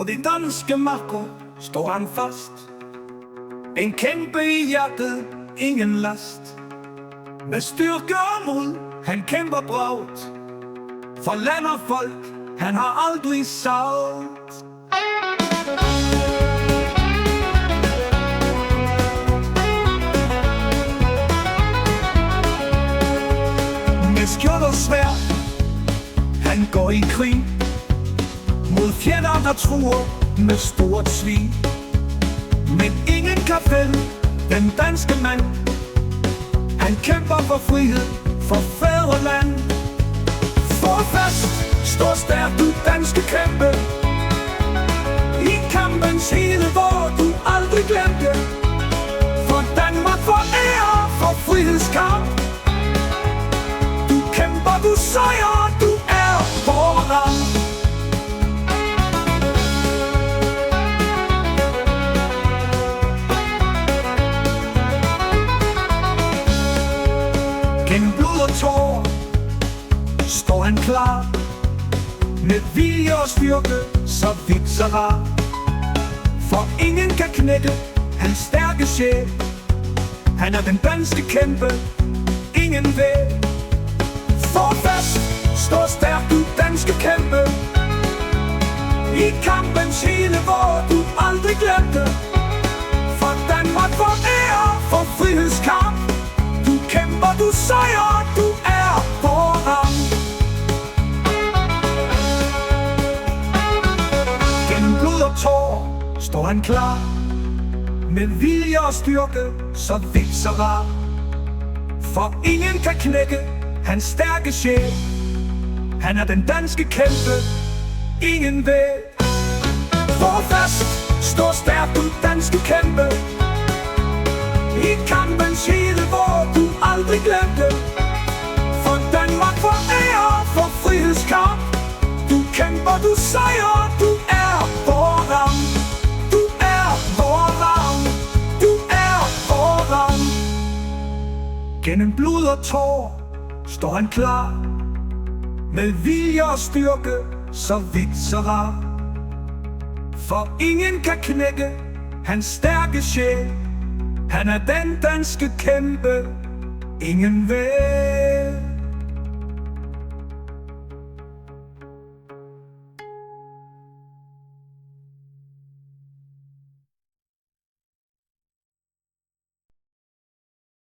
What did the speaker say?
På de danske marker står han fast. En kæmpe i hjertet, ingen last. Med styrke og mod, han kæmper bravt. For land og folk, han har aldrig sagt. Med skjold og sværd, han går i krig mod fjender, der truer med stort svig. Men ingen kan fælde den danske mand. Han kæmper for frihed, for fædreland. Stå fast, stå stærk, du danske kæmpe. I kampens hele, hvor du aldrig glemte. For Danmark, for ære, for frihedskamp. Du kæmper, du sejrer, du er vor ram. Gennem blod og tår står han klar. Med vilje og styrke, så vidt så rar. For ingen kan knække hans stærke sjæl. Han er den danske kæmpe, ingen vil. Stå fast, stå stærk, du danske kæmpe. I kampens hele, hvor du aldrig glemte. For Danmark, for ære, for frihedskamp. Du kæmper, du sejrer, du er vor ram. Gennem blod og tår står han klar. Med vilje og styrke, så vidt så rar. For ingen kan knække hans stærke sjæl. Han er den danske kæmpe, ingen vil. Stå fast, stå stærk, du danske kæmpe. I kampens hele, hvor du aldrig glemte. For Danmark, for ære, for frihedskamp. Du kæmper, du sejrer, du er vor ram. Du er vor ram. Du er vor ram. Gennem blod og tår står han klar. Med vilje og styrke, så vidt så rar. For ingen kan knække hans stærke sjæl. Han er den danske kæmpe, ingen vil.